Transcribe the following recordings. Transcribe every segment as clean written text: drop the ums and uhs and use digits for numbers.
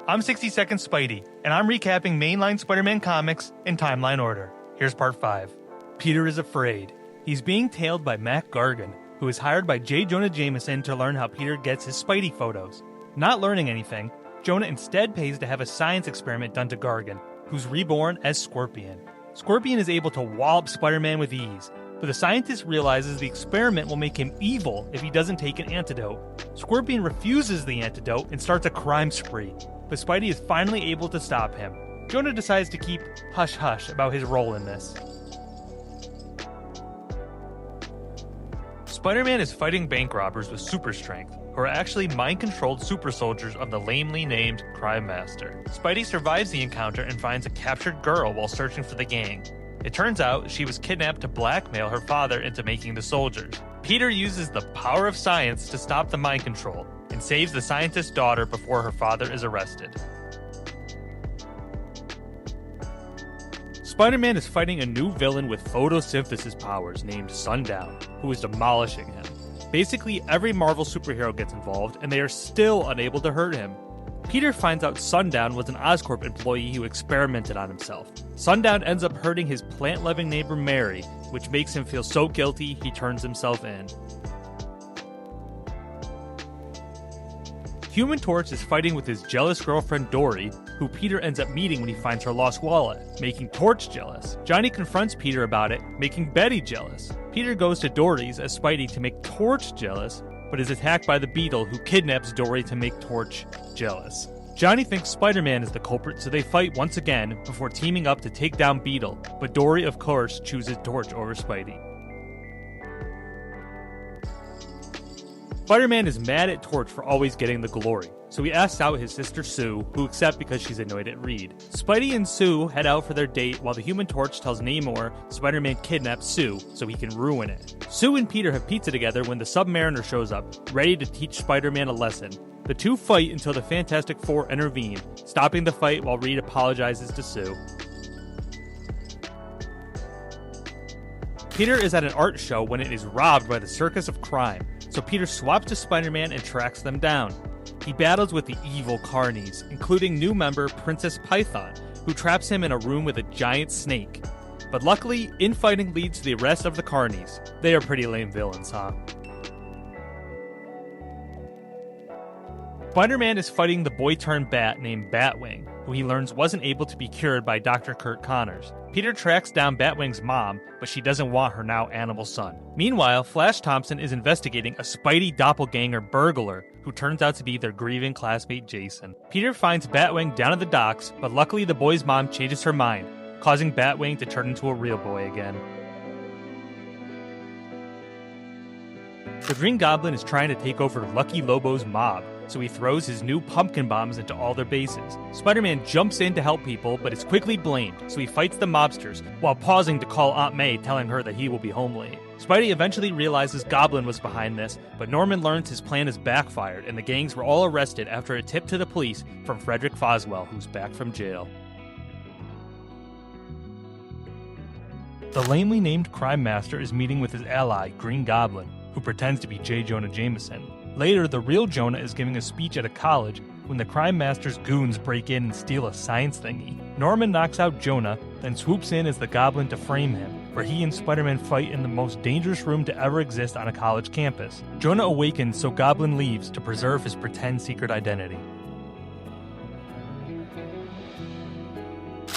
I'm 60 Seconds Spidey, and I'm recapping mainline Spider-Man comics in timeline order. Here's part 5. Peter is afraid. He's being tailed by Mac Gargan, who is hired by J. Jonah Jameson to learn how Peter gets his Spidey photos. Not learning anything, Jonah instead pays to have a science experiment done to Gargan, who's reborn as Scorpion. Scorpion is able to wallop Spider-Man with ease, but the scientist realizes the experiment will make him evil if he doesn't take an antidote. Scorpion refuses the antidote and starts a crime spree, but Spidey is finally able to stop him. Jonah decides to keep hush-hush about his role in this. Spider-Man is fighting bank robbers with super strength, who are actually mind-controlled super soldiers of the lamely named Crime Master. Spidey survives the encounter and finds a captured girl while searching for the gang. It turns out she was kidnapped to blackmail her father into making the soldiers. Peter uses the power of science to stop the mind control and saves the scientist's daughter before her father is arrested. Spider-Man is fighting a new villain with photosynthesis powers named Sundown, who is demolishing him. Basically, every Marvel superhero gets involved, and they are still unable to hurt him. Peter finds out Sundown was an Oscorp employee who experimented on himself. Sundown ends up hurting his plant-loving neighbor Mary, which makes him feel so guilty he turns himself in. Human Torch is fighting with his jealous girlfriend Dory, who Peter ends up meeting when he finds her lost wallet, making Torch jealous. Johnny confronts Peter about it, making Betty jealous. Peter goes to Dory's as Spidey to make Torch jealous, but is attacked by the Beetle, who kidnaps Dory to make Torch jealous. Johnny thinks Spider-Man is the culprit, so they fight once again before teaming up to take down Beetle, but Dory, of course, chooses Torch over Spidey. Spider-Man is mad at Torch for always getting the glory, so he asks out his sister Sue, who accepts because she's annoyed at Reed. Spidey and Sue head out for their date while the Human Torch tells Namor Spider-Man kidnapped Sue so he can ruin it. Sue and Peter have pizza together when the Submariner shows up, ready to teach Spider-Man a lesson. The two fight until the Fantastic Four intervene, stopping the fight while Reed apologizes to Sue. Peter is at an art show when it is robbed by the Circus of Crime, so Peter swaps to Spider-Man and tracks them down. He battles with the evil Carnies, including new member Princess Python, who traps him in a room with a giant snake. But luckily, infighting leads to the arrest of the Carnies. They are pretty lame villains, huh? Spider-Man is fighting the boy-turned-bat named Batwing, who he learns wasn't able to be cured by Dr. Kurt Connors. Peter tracks down Batwing's mom, but she doesn't want her now animal son. Meanwhile, Flash Thompson is investigating a Spidey doppelganger burglar, who turns out to be their grieving classmate Jason. Peter finds Batwing down at the docks, but luckily the boy's mom changes her mind, causing Batwing to turn into a real boy again. The Green Goblin is trying to take over Lucky Lobo's mob, so he throws his new pumpkin bombs into all their bases. Spider-Man jumps in to help people, but is quickly blamed, so he fights the mobsters, while pausing to call Aunt May, telling her that he will be home late. Spidey eventually realizes Goblin was behind this, but Norman learns his plan has backfired, and the gangs were all arrested after a tip to the police from Frederick Foswell, who's back from jail. The lamely named Crime Master is meeting with his ally, Green Goblin, who pretends to be J. Jonah Jameson. Later, the real Jonah is giving a speech at a college when the Crime Master's goons break in and steal a science thingy. Norman knocks out Jonah, then swoops in as the Goblin to frame him, where he and Spider-Man fight in the most dangerous room to ever exist on a college campus. Jonah awakens, so Goblin leaves to preserve his pretend secret identity.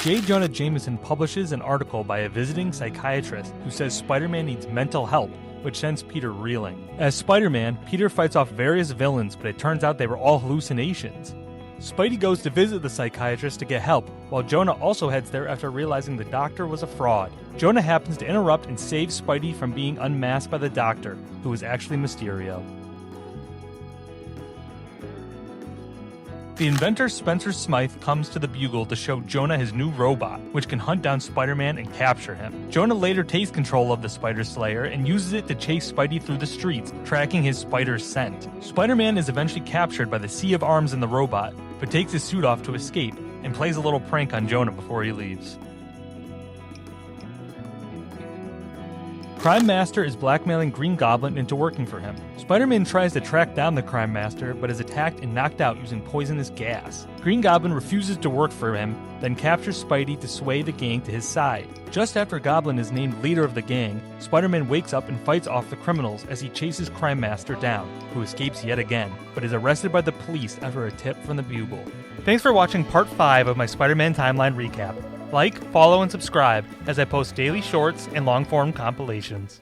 J. Jonah Jameson publishes an article by a visiting psychiatrist who says Spider-Man needs mental help, which sends Peter reeling. As Spider-Man, Peter fights off various villains, but it turns out they were all hallucinations. Spidey goes to visit the psychiatrist to get help, while Jonah also heads there after realizing the doctor was a fraud. Jonah happens to interrupt and save Spidey from being unmasked by the doctor, who is actually Mysterio. The inventor Spencer Smythe comes to the Bugle to show Jonah his new robot, which can hunt down Spider-Man and capture him. Jonah later takes control of the Spider Slayer and uses it to chase Spidey through the streets, tracking his spider's scent. Spider-Man is eventually captured by the sea of arms in the robot, but takes his suit off to escape, and plays a little prank on Jonah before he leaves. Crime Master is blackmailing Green Goblin into working for him. Spider-Man tries to track down the Crime Master, but is attacked and knocked out using poisonous gas. Green Goblin refuses to work for him, then captures Spidey to sway the gang to his side. Just after Goblin is named leader of the gang, Spider-Man wakes up and fights off the criminals as he chases Crime Master down, who escapes yet again, but is arrested by the police after a tip from the Bugle. Thanks for watching part 5 of my Spider-Man timeline recap. Like, follow, and subscribe as I post daily shorts and long-form compilations.